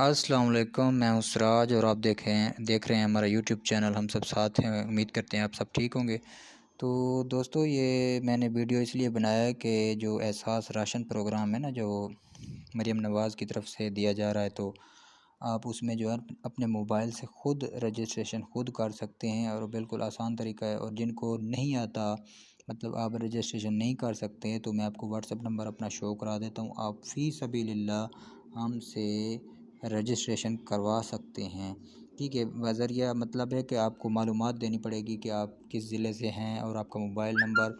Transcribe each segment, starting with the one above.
अस्सलाम वालेकुम, मैं हूँ सिराज और आप देख रहे हैं हमारा यूट्यूब चैनल। हम सब साथ हैं, उम्मीद करते हैं आप सब ठीक होंगे। तो दोस्तों, ये मैंने वीडियो इसलिए बनाया है कि जो एहसास राशन प्रोग्राम है ना, जो मरीम नवाज़ की तरफ से दिया जा रहा है, तो आप उसमें जो है अपने मोबाइल से ख़ुद रजिस्ट्रेशन ख़ुद कर सकते हैं और बिल्कुल आसान तरीका है। और जिनको नहीं आता, मतलब आप रजिस्ट्रेशन नहीं कर सकते हैं, तो मैं आपको व्हाट्सएप नंबर अपना शो करा देता हूँ। आप फ़ी सबीलिल्लाह हमसे रजिस्ट्रेशन करवा सकते हैं, ठीक है। बज़रिया मतलब है कि आपको मालूमात देनी पड़ेगी कि आप किस ज़िले से हैं और आपका मोबाइल नंबर,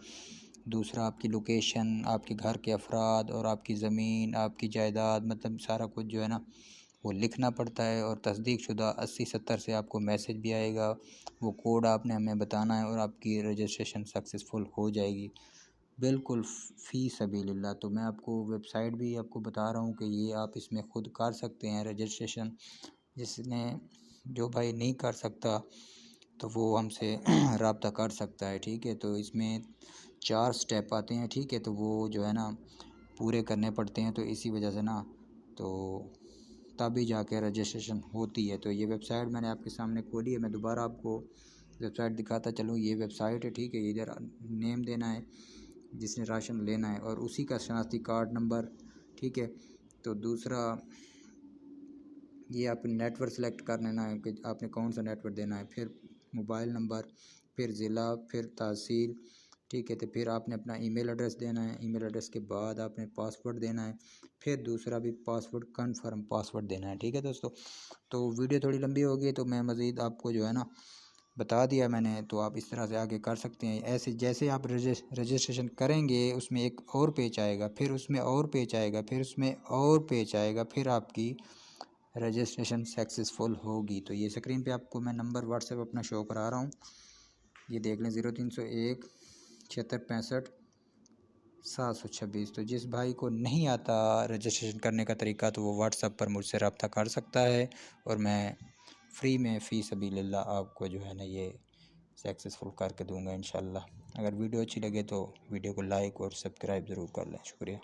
दूसरा आपकी लोकेशन, आपके घर के अफराद और आपकी ज़मीन, आपकी जायदाद, मतलब सारा कुछ जो है ना वो लिखना पड़ता है। और तस्दीक शुदा 80-70 से आपको मैसेज भी आएगा, वो कोड आपने हमें बताना है और आपकी रजिस्ट्रेशन सक्सेसफुल हो जाएगी, बिल्कुल फ़ी सबीलिल्लाह। तो मैं आपको वेबसाइट भी आपको बता रहा हूँ कि ये आप इसमें ख़ुद कर सकते हैं रजिस्ट्रेशन। जिसने जो भाई नहीं कर सकता तो वो हमसे रब्ता कर सकता है, ठीक है। तो इसमें 4 स्टेप आते हैं, ठीक है। तो वो जो है ना पूरे करने पड़ते हैं, तो इसी वजह से ना तो तभी जाके रजिस्ट्रेशन होती है। तो ये वेबसाइट मैंने आपके सामने खोली है, मैं दोबारा आपको वेबसाइट दिखाता चलूँ। ये वेबसाइट है, ठीक है। इधर नेम देना है जिसने राशन लेना है और उसी का शनाख्ती कार्ड नंबर, ठीक है। तो दूसरा ये आपने नेटवर्क सेलेक्ट कर लेना है कि आपने कौन सा नेटवर्क देना है, फिर मोबाइल नंबर, फिर ज़िला, फिर तहसील, ठीक है। तो फिर आपने अपना ईमेल एड्रेस देना है, ईमेल एड्रेस के बाद आपने पासवर्ड देना है, फिर दूसरा भी पासवर्ड कन्फर्म पासवर्ड देना है, ठीक है दोस्तों। तो वीडियो थोड़ी लंबी होगी तो मैं मज़ीद आपको जो है ना बता दिया मैंने, तो आप इस तरह से आगे कर सकते हैं। ऐसे जैसे आप रजिस्ट्रेशन करेंगे उसमें एक और पेज आएगा, फिर उसमें और पेज आएगा, फिर उसमें और पेज आएगा, फिर आपकी रजिस्ट्रेशन सक्सेसफुल होगी। तो ये स्क्रीन पे आपको मैं नंबर व्हाट्सएप अपना शो करा रहा हूँ, ये देख लें 0301 76 65 726। तो जिस भाई को नहीं आता रजिस्ट्रेशन करने का तरीका तो वो व्हाट्सएप पर मुझसे रब्ता कर सकता है और मैं फ्री में फ़ी सबीलिल्लाह आपको जो है ना ये सक्सेसफुल करके दूंगा इंशाल्लाह। अगर वीडियो अच्छी लगे तो वीडियो को लाइक और सब्सक्राइब ज़रूर कर लें। शुक्रिया।